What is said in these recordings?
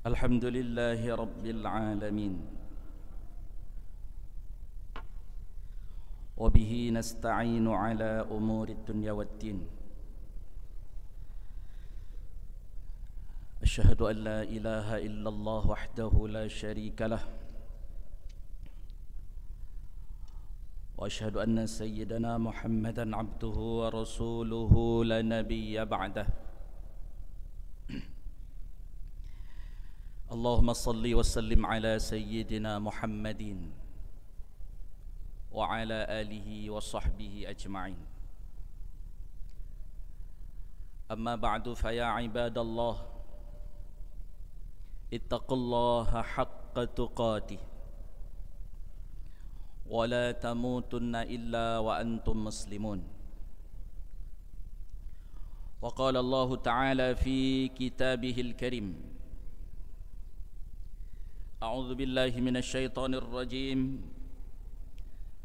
الحمد لله رب العالمين وبه نستعين على أمور الدنيا والدين أشهد أن لا إله إلا الله وحده لا شريك له وأشهد أن سيدنا محمدا عبده ورسوله لا نبي بعده اللهم صل وسلم على سيدنا محمد وعلى آله وصحبه أجمعين أما بعد فيا عباد الله اتقوا الله حق تقاته ولا تموتن إلا وأنتم مسلمون وقال الله تعالى في كتابه الكريم أعوذ بالله من الشيطان الرجيم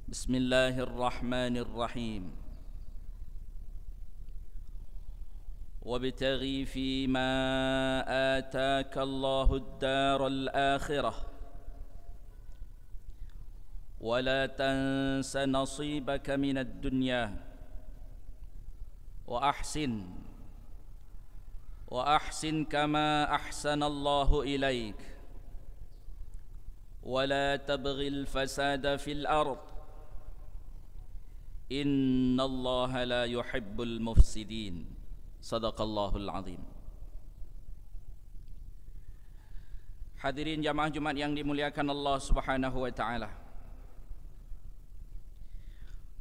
بسم الله الرحمن الرحيم وابتغي فيما آتاك الله الدار الآخرة ولا تنس نصيبك من الدنيا وأحسن كما أحسن الله إليك ولا تبغ الفساد في الأرض إن الله لا يحب المفسدين صدق الله العظيم. Hadirin jamaah Jumat yang dimuliakan Allah Subhanahu wa taala.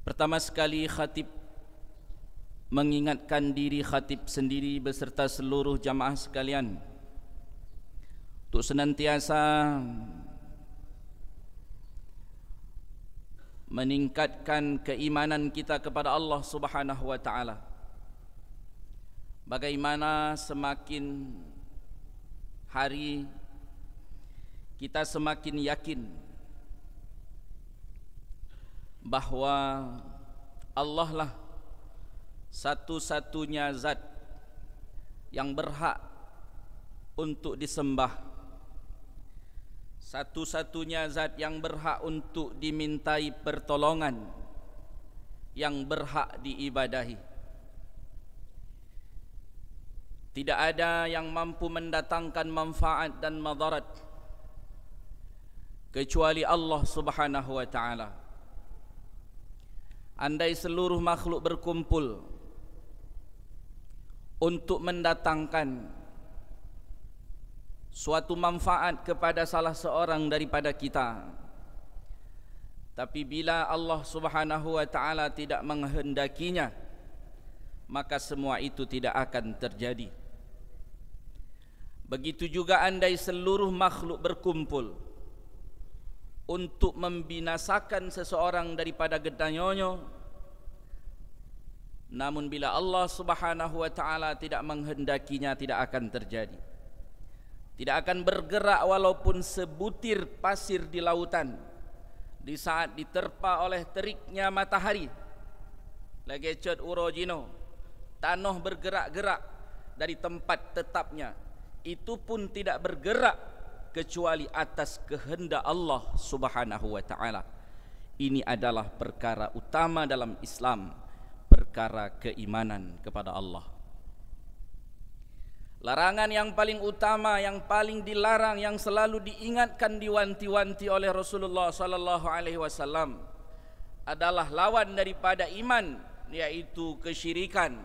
Pertama sekali khatib mengingatkan diri khatib sendiri beserta seluruh jamaah sekalian untuk senantiasa meningkatkan keimanan kita kepada Allah Subhanahu wa taala. Bagaimana semakin hari kita semakin yakin bahwa Allah lah satu-satunya zat yang berhak untuk disembah, satu-satunya zat yang berhak untuk dimintai pertolongan, yang berhak diibadahi. Tidak ada yang mampu mendatangkan manfaat dan madarat kecuali Allah Subhanahu wa taala. Andai seluruh makhluk berkumpul untuk mendatangkan suatu manfaat kepada salah seorang daripada kita, tapi bila Allah Subhanahu wa taala tidak menghendakinya, maka semua itu tidak akan terjadi. Begitu juga andai seluruh makhluk berkumpul untuk membinasakan seseorang daripada gedanyonyo, namun bila Allah Subhanahu wa taala tidak menghendakinya, tidak akan terjadi. Tidak akan bergerak walaupun sebutir pasir di lautan di saat diterpa oleh teriknya matahari. Lagecot urojino, tanah bergerak-gerak dari tempat tetapnya, itu pun tidak bergerak kecuali atas kehendak Allah Subhanahu wa taala. Ini adalah perkara utama dalam Islam, perkara keimanan kepada Allah. Larangan yang paling utama, yang paling dilarang, yang selalu diingatkan, diwanti-wanti oleh Rasulullah sallallahu alaihi wasallam adalah lawan daripada iman, yaitu kesyirikan,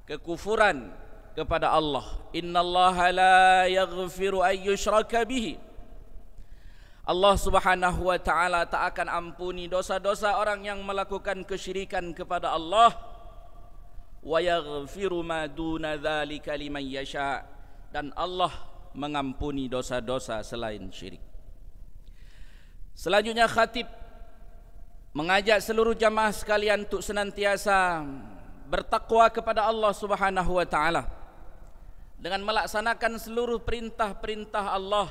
kekufuran kepada Allah. Innallaha la yaghfiru ay yushraka bihi. Allah Subhanahu wa taala tak akan ampuni dosa-dosa orang yang melakukan kesyirikan kepada Allah. Wa yaghfiru ma duna dzalika liman yasha, dan Allah mengampuni dosa-dosa selain syirik. Selanjutnya khatib mengajak seluruh jamaah sekalian untuk senantiasa bertakwa kepada Allah Subhanahu wa taala dengan melaksanakan seluruh perintah-perintah Allah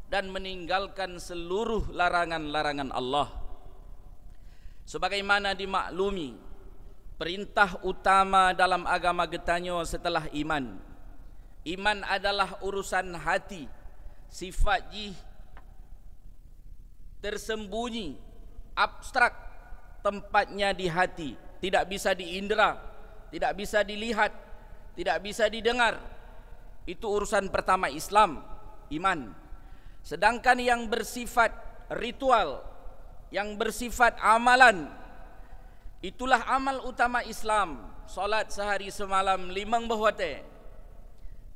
dan meninggalkan seluruh larangan-larangan Allah. Sebagaimana dimaklumi, perintah utama dalam agama Getanyo setelah iman. Iman adalah urusan hati, sifat jih tersembunyi, abstrak, tempatnya di hati, tidak bisa diindera, tidak bisa dilihat, tidak bisa didengar. Itu urusan pertama Islam, iman. Sedangkan yang bersifat ritual, yang bersifat amalan, itulah amal utama Islam. Solat sehari semalam 5 waktu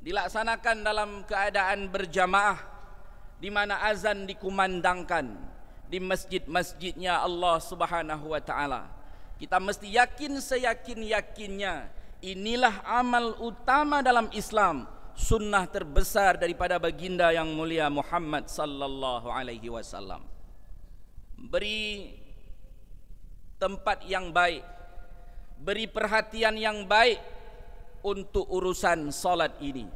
dilaksanakan dalam keadaan berjamaah, di mana azan dikumandangkan di masjid-masjidnya Allah Subhanahu wa taala. Kita mesti yakin seyakin-yakinnya inilah amal utama dalam Islam, sunnah terbesar daripada baginda yang mulia Muhammad sallallahu alaihi wasallam. Beri tempat yang baik, beri perhatian yang baik untuk urusan salat ini.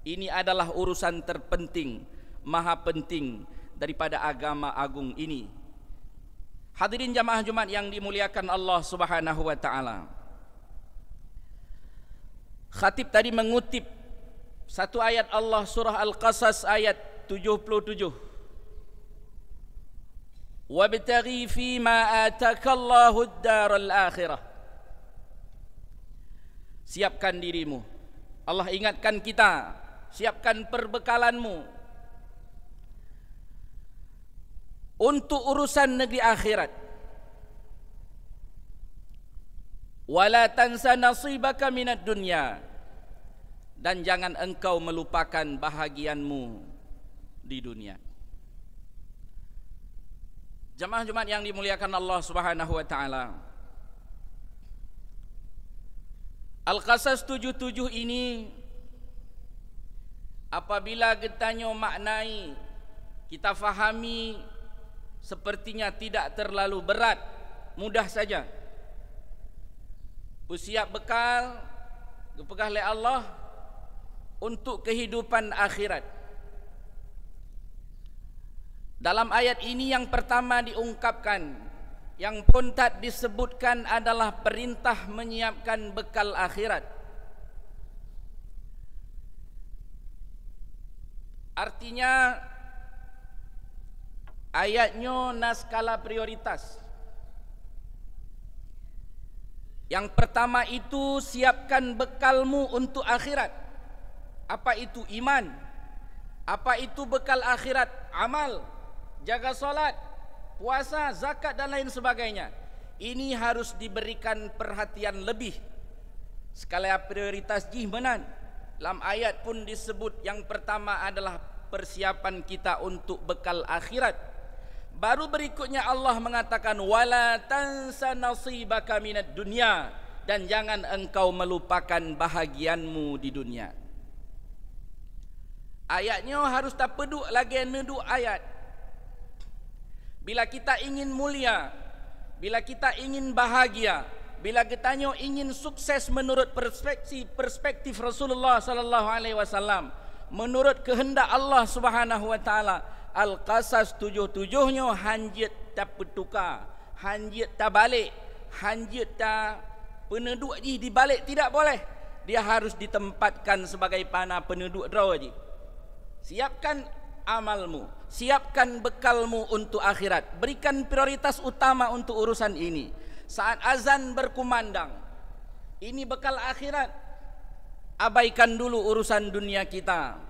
Ini adalah urusan terpenting, maha penting daripada agama agung ini. Hadirin jamaah Jumat yang dimuliakan Allah Subhanahu wa taala. Khatib tadi mengutip satu ayat Allah surah Al-Qasas ayat 77. Wabtaghi fima atakallahu ad-daral akhirah. Siapkan dirimu. Allah ingatkan kita, siapkan perbekalanmu untuk urusan negeri akhirat. Wala tansa nasibaka minad dunya, dan jangan engkau melupakan bahagianmu di dunia. Jamaah Jumat yang dimuliakan Allah Subhanahu wa taala. Al-Qasas 77 ini apabila kita maknai, kita fahami, sepertinya tidak terlalu berat, mudah saja. Bersiap bekal dipegang oleh Allah untuk kehidupan akhirat. Dalam ayat ini yang pertama diungkapkan, yang pun tak disebutkan adalah perintah menyiapkan bekal akhirat. Artinya ayatnya naskala prioritas. Yang pertama itu siapkan bekalmu untuk akhirat. Apa itu iman? Apa itu bekal akhirat? Amal, jaga solat, puasa, zakat dan lain sebagainya. Ini harus diberikan perhatian lebih. Skala prioritas jihmanan. Dalam ayat pun disebut yang pertama adalah persiapan kita untuk bekal akhirat. Baru berikutnya Allah mengatakan wala tansa nasibaka minad dunya, dan jangan engkau melupakan bahagianmu di dunia. Ayatnya harus tak peduk lagi neduk ayat. Bila kita ingin mulia, bila kita ingin bahagia, bila kita ingin sukses menurut perspektif Rasulullah sallallahu alaihi wasallam, menurut kehendak Allah Subhanahu wa taala, Al-Qasas 77-nya hanjit tak bertukar, hanjit tak balik, hanjit tak penduduk je dibalik, tidak boleh. Dia harus ditempatkan sebagai panah penduduk draw je. Siapkan amalmu, siapkan bekalmu untuk akhirat. Berikan prioritas utama untuk urusan ini. Saat azan berkumandang, ini bekal akhirat. Abaikan dulu urusan dunia kita,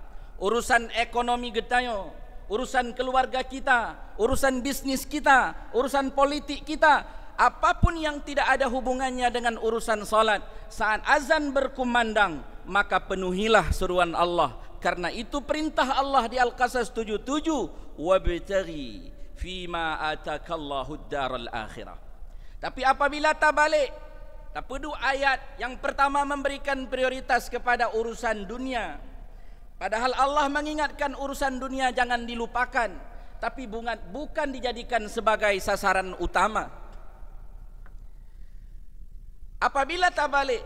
urusan ekonomi getayo, urusan keluarga kita, urusan bisnis kita, urusan politik kita, apapun yang tidak ada hubungannya dengan urusan salat. Saat azan berkumandang, maka penuhilah seruan Allah. Karena itu perintah Allah di Al-Qasas 77, wabtaghi fima atakallahu ad-daral akhirah. Tapi apabila tak balik, tak peduli ayat yang pertama memberikan prioritas kepada urusan dunia. Padahal Allah mengingatkan urusan dunia jangan dilupakan, tapi bukan dijadikan sebagai sasaran utama. Apabila tak balik,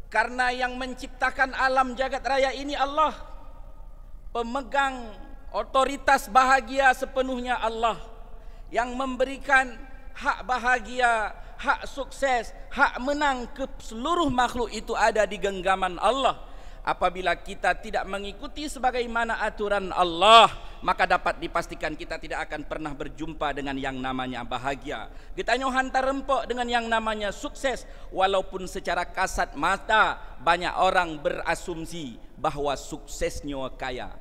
karena yang menciptakan alam jagat raya ini Allah, pemegang otoritas bahagia sepenuhnya Allah, yang memberikan hak bahagia, hak sukses, hak menang ke seluruh makhluk itu ada di genggaman Allah. Apabila kita tidak mengikuti sebagaimana aturan Allah, maka dapat dipastikan kita tidak akan pernah berjumpa dengan yang namanya bahagia. Kita nyo hantar rempok dengan yang namanya sukses. Walaupun secara kasat mata banyak orang berasumsi bahwa suksesnya kaya,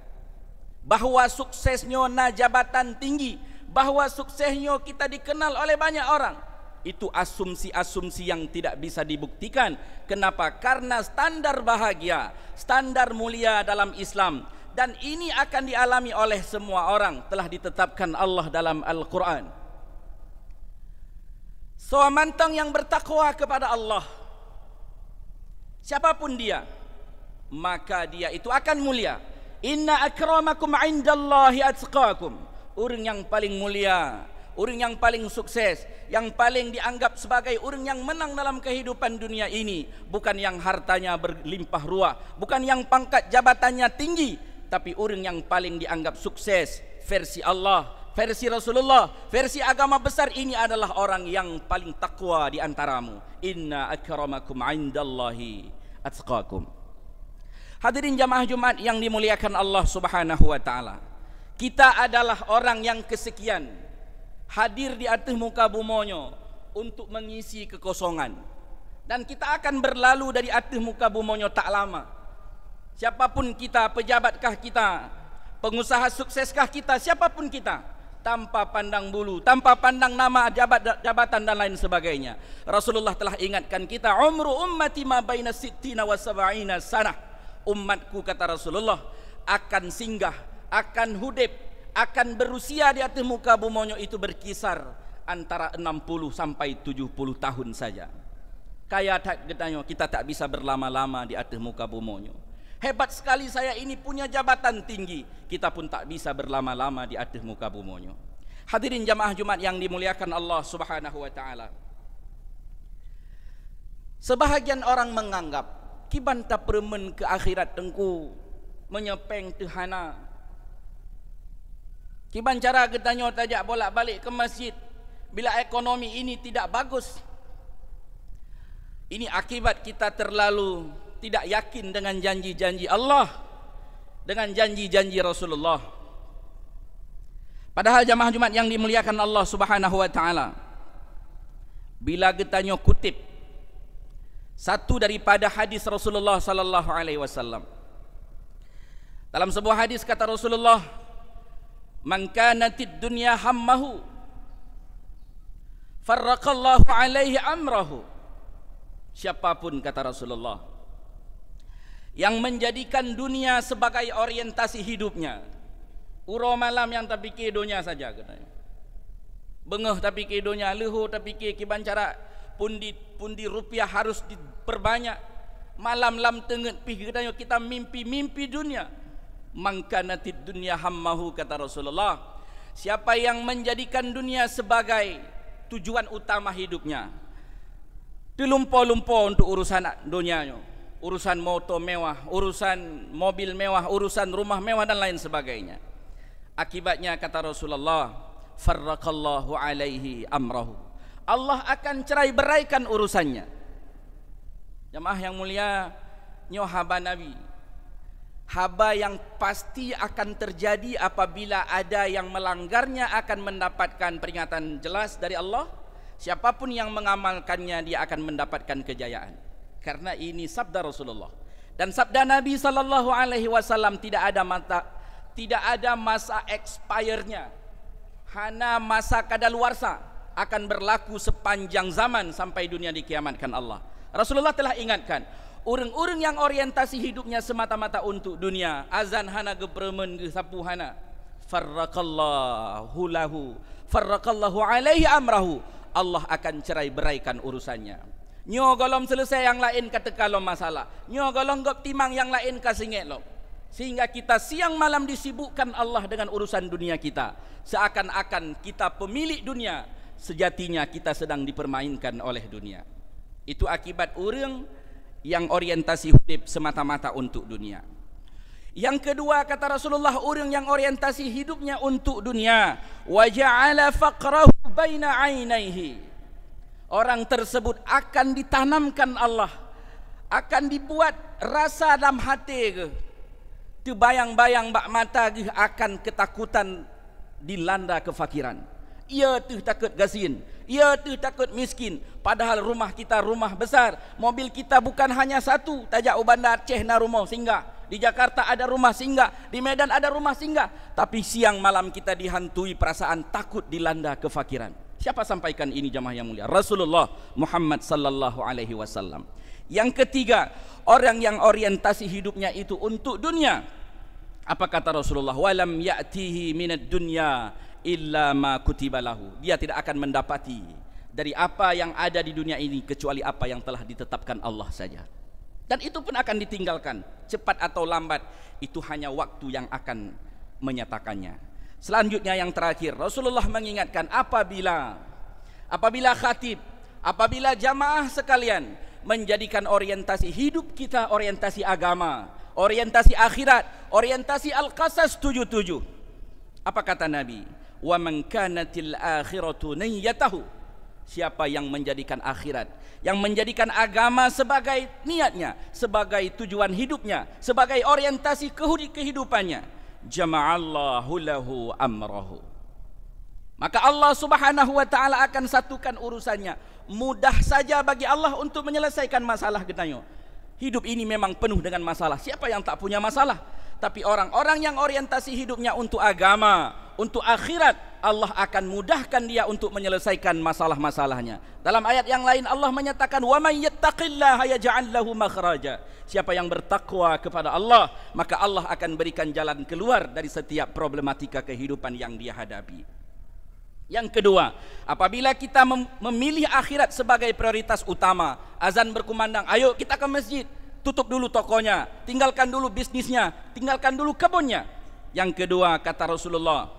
bahwa suksesnya na jabatan tinggi, bahwa suksesnya kita dikenal oleh banyak orang. Itu asumsi-asumsi yang tidak bisa dibuktikan. Kenapa? Karena standar bahagia, standar mulia dalam Islam, dan ini akan dialami oleh semua orang, telah ditetapkan Allah dalam Al-Quran. Seorang yang bertakwa kepada Allah, siapapun dia, maka dia itu akan mulia. Inna akramakum indallahi atqakum. Orang yang paling mulia, orang yang paling sukses, yang paling dianggap sebagai orang yang menang dalam kehidupan dunia ini, bukan yang hartanya berlimpah ruah, bukan yang pangkat jabatannya tinggi, tapi orang yang paling dianggap sukses versi Allah, versi Rasulullah, versi agama besar ini adalah orang yang paling takwa di antaramu. Inna akramakum indallahi atqakum. Hadirin jamaah Jumat yang dimuliakan Allah Subhanahu wa taala. Kita adalah orang yang kesekian hadir di atas muka bumonyo untuk mengisi kekosongan, dan kita akan berlalu dari atas muka bumonyo tak lama. Siapapun kita, pejabatkah kita, pengusaha sukseskah kita, siapapun kita, tanpa pandang bulu, tanpa pandang nama, jabatan dan lain sebagainya. Rasulullah telah ingatkan kita, umru ummati ma baina sittina wa sab'ina sanah. Umatku, kata Rasulullah, akan singgah, akan hudib, akan berusia di atas muka bumonyo itu berkisar antara 60 sampai 70 tahun saja. Kaya tak getanyo, kita tak bisa berlama-lama di atas muka bumonyo. Hebat sekali saya ini punya jabatan tinggi, kita pun tak bisa berlama-lama di atas muka bumonyo. Hadirin jamaah Jumat yang dimuliakan Allah Subhanahu wa taala. Sebahagian orang menganggap kiban tak permen ke akhirat tengku menyepeng tuhana. Kiban cara getanyo tajak bolak-balik ke masjid bila ekonomi ini tidak bagus. Ini akibat kita terlalu tidak yakin dengan janji-janji Allah, dengan janji-janji Rasulullah. Padahal jamaah Jumat yang dimuliakan Allah Subhanahu wa taala, bila getanyo kutip satu daripada hadis Rasulullah sallallahu alaihi wasallam, dalam sebuah hadis kata Rasulullah, man kanatid dunya hammahu farraqallahu alaihi amrahu. Siapapun, kata Rasulullah, yang menjadikan dunia sebagai orientasi hidupnya, uro malam yang tak fikir dunia saja, katanya, bengah tak fikir dunia, lehu tak fikir kiban cara pundi rupiah harus diperbanyak, malam lam tenget pi, katanya, kita mimpi dunia. Mangkanatid dunya hammahu, kata Rasulullah, siapa yang menjadikan dunia sebagai tujuan utama hidupnya, dilumpo-lumpo untuk urusan dunianya, urusan motor mewah, urusan mobil mewah, urusan rumah mewah dan lain sebagainya. Akibatnya, kata Rasulullah, farraqallahu alaihi amrahu, Allah akan cerai beraikan urusannya. Jamaah yang mulia, nyo haba Nabi, haba yang pasti akan terjadi apabila ada yang melanggarnya akan mendapatkan peringatan jelas dari Allah. Siapapun yang mengamalkannya, dia akan mendapatkan kejayaan. Karena ini sabda Rasulullah, dan sabda Nabi sallallahu alaihi wasallam tidak ada masa expire-nya, hana masa kadaluarsa, akan berlaku sepanjang zaman sampai dunia dikiamatkan Allah. Rasulullah telah ingatkan, orang-orang yang orientasi hidupnya semata-mata untuk dunia, azan hana gepremen ge sapu hana, farraqallahu alaihi amrahu, Allah akan cerai beraikan urusannya. Nyo golom selesai yang lain kata kalau masalah, nyo golong gop timang yang lain kasingek lo, sehingga kita siang malam disibukkan Allah dengan urusan dunia kita, seakan-akan kita pemilik dunia, sejatinya kita sedang dipermainkan oleh dunia. Itu akibat orang yang orientasi hidup semata-mata untuk dunia. Yang kedua, kata Rasulullah, orang yang orientasi hidupnya untuk dunia, wa ja'ala faqrahu baina 'ainaihi, orang tersebut akan ditanamkan Allah, akan dibuat rasa dalam hati ke, terbayang-bayang bak mata ke akan ketakutan dilanda kefakiran. Ia tu takut gasin, ia tu takut miskin. Padahal rumah kita rumah besar, mobil kita bukan hanya satu. Tajak Bandar Aceh na rumah singgah, di Jakarta ada rumah singgah, di Medan ada rumah singgah. Tapi siang malam kita dihantui perasaan takut dilanda kefakiran. Siapa sampaikan ini jamaah yang mulia? Rasulullah Muhammad sallallahu alaihi wasallam. Yang ketiga, orang yang orientasi hidupnya itu untuk dunia. Apa kata Rasulullah? Walam ya'tihi minad dunya illa ma kutiba lahu. Dia tidak akan mendapati dari apa yang ada di dunia ini kecuali apa yang telah ditetapkan Allah saja. Dan itu pun akan ditinggalkan, cepat atau lambat. Itu hanya waktu yang akan menyatakannya. Selanjutnya yang terakhir, Rasulullah mengingatkan apabila khatib, apabila jamaah sekalian menjadikan orientasi hidup kita orientasi agama, orientasi akhirat, orientasi Al-Qasas 77. Apa kata Nabi? Wa man kanatil akhiratu niyyatahu. Siapa yang menjadikan akhirat, yang menjadikan agama sebagai niatnya, sebagai tujuan hidupnya, sebagai orientasi kehidupannya, jama'allahu lahu amrahu. Maka Allah Subhanahu wa taala akan satukan urusannya. Mudah saja bagi Allah untuk menyelesaikan masalah katanya. Hidup ini memang penuh dengan masalah. Siapa yang tak punya masalah? Tapi orang-orang yang orientasi hidupnya untuk agama, untuk akhirat, Allah akan mudahkan dia untuk menyelesaikan masalah-masalahnya. Dalam ayat yang lain Allah menyatakan wa may yattaqillaha yaj'al lahu makhraja. Siapa yang bertakwa kepada Allah, maka Allah akan berikan jalan keluar dari setiap problematika kehidupan yang dia hadapi. Yang kedua, apabila kita memilih akhirat sebagai prioritas utama, azan berkumandang, ayo kita ke masjid, tutup dulu tokonya, tinggalkan dulu bisnisnya, tinggalkan dulu kebunnya. Yang kedua kata Rasulullah,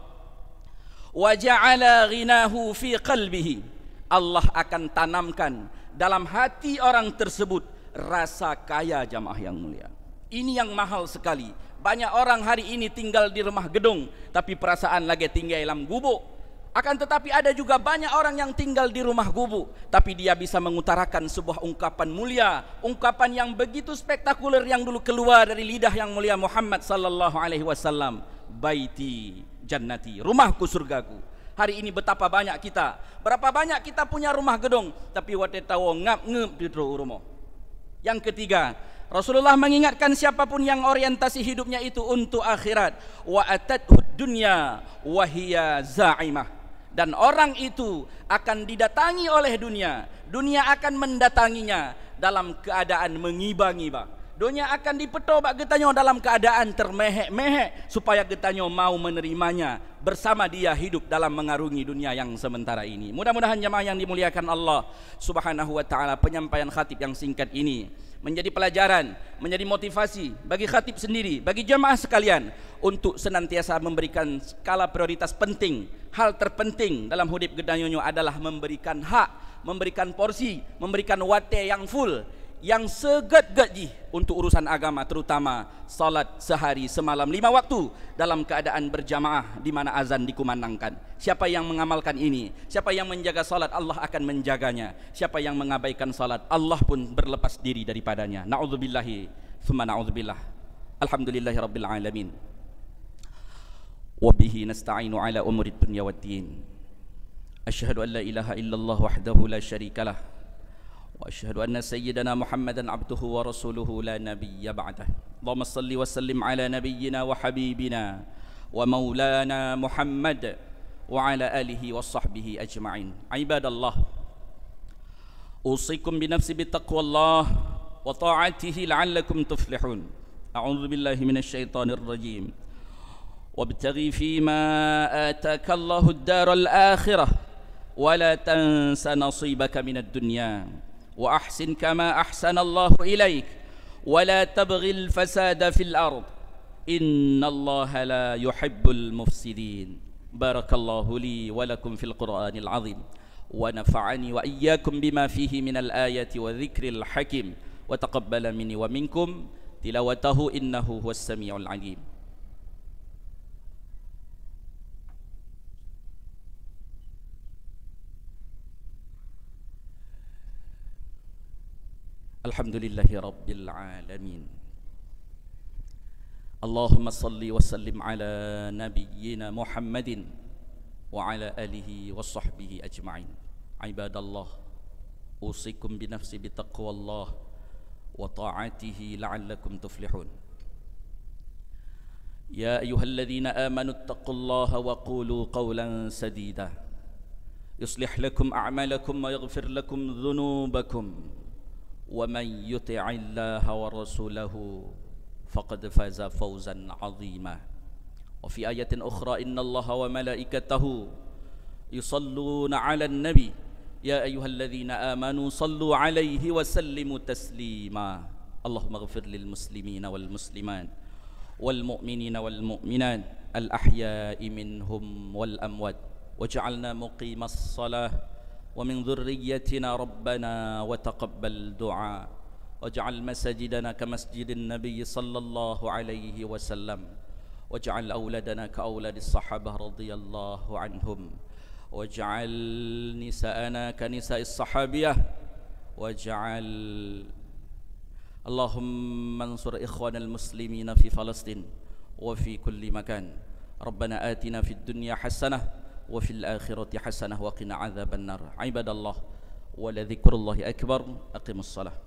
wa ja'ala ghinahu fi qalbihi. Allah akan tanamkan dalam hati orang tersebut rasa kaya jamaah yang mulia. Ini yang mahal sekali. Banyak orang hari ini tinggal di rumah gedung, tapi perasaan lagi tinggal dalam gubuk. Akan tetapi ada juga banyak orang yang tinggal di rumah gubuk, tapi dia bisa mengutarakan sebuah ungkapan mulia, ungkapan yang begitu spektakuler yang dulu keluar dari lidah yang mulia Muhammad sallallahu alaihi wasallam. Baiti jannati, rumahku surgaku. Hari ini betapa banyak kita, berapa banyak kita punya rumah gedung, tapi wate tawo ngap-ngep di rumah. Yang ketiga, Rasulullah mengingatkan siapapun yang orientasi hidupnya itu untuk akhirat, wa atadhud dunya wa hiya za'imah. Dan orang itu akan didatangi oleh dunia, dunia akan mendatanginya dalam keadaan mengiba-ngiba. Dunia akan dipetobak getanyo dalam keadaan termehek-mehek supaya getanyo mau menerimanya bersama dia hidup dalam mengarungi dunia yang sementara ini. Mudah-mudahan jemaah yang dimuliakan Allah Subhanahu wa taala, penyampaian khatib yang singkat ini menjadi pelajaran, menjadi motivasi bagi khatib sendiri, bagi jemaah sekalian untuk senantiasa memberikan skala prioritas penting. Hal terpenting dalam hidup gedanyonyo adalah memberikan hak, memberikan porsi, memberikan wate yang full, yang seget-getji untuk urusan agama, terutama salat sehari semalam 5 waktu dalam keadaan berjamaah di mana azan dikumandangkan. Siapa yang mengamalkan ini, siapa yang menjaga salat, Allah akan menjaganya. Siapa yang mengabaikan salat, Allah pun berlepas diri daripadanya. Na'udzubillahi tsumma na'udzubillah. Alhamdulillahi rabbil alamin. Wa bihi nasta'inu ala umuri dunya waddin. Asyhadu an la ilaha illallah wahdahu la syarikalah. وأشهد أن سيدنا محمدا عبده ورسوله لا نبي بعده. اللهم صل وسلم على نبينا وحبيبنا ومولانا محمد وعلى آله وصحبه أجمعين. عباد الله، أوصيكم بنفسي بتقوى الله وطاعته لعلكم تفلحون. أعوذ بالله من الشيطان الرجيم. وابتغي فيما آتاك الله الدار الآخرة ولا تنس نصيبك من الدنيا وأحسن كما أحسن الله إليك ولا تبغي الفساد في الأرض إن الله لا يحب المفسدين. بارك الله لي ولكم في القرآن العظيم ونفعني وإياكم بما فيه من الآيات والذكر الحكيم وتقبل مني ومنكم تلاوته إنه هو السميع العليم. Alhamdulillahi Rabbil Alamin. Allahumma salli wa sallim ala nabiyyina Muhammadin wa ala alihi wa sahbihi ajma'in. Ibadallah, usikum binafsi bitaqwallah wa ta'atihi la'allakum tuflihun. Ya ayyuhalladzina amanu ittaqullaha wa qulu qawlan sadida yuslih lakum a'malakum wa yaghfir lakum dhunubakum wa man yuti'illaha wa rasulahu faqad faza fawzan 'azima. Wa fi ayatin ukhra innallaha wa malaikatahu yusalluna 'alan nabi ya ayyuhalladzina amanu sallu 'alaihi wa sallimu taslima. Allahumma ighfir lil muslimina wal muslimat wal mu'minina wal mu'minat al ahya'i minhum wal amwat waj'alna muqimas salah wa min dhurriyyatina rabbana wa taqabbal du'a waj'al masajidana ka masjidin nabiy sallallahu alaihi wasallam waj'al auladana ka auladis sahabah radhiyallahu anhum waj'al nisa'ana ka nisa'is sahabiyah waj'al Allahumma ansur ikhwanal muslimina fi Palestin wa fi kulli makan. Rabbana atina fid dunya hasanah wa fil akhirati hasanah wa qina adzabannar. Ibadallah, wa la dzikrullahi akbar. Aqimus salah.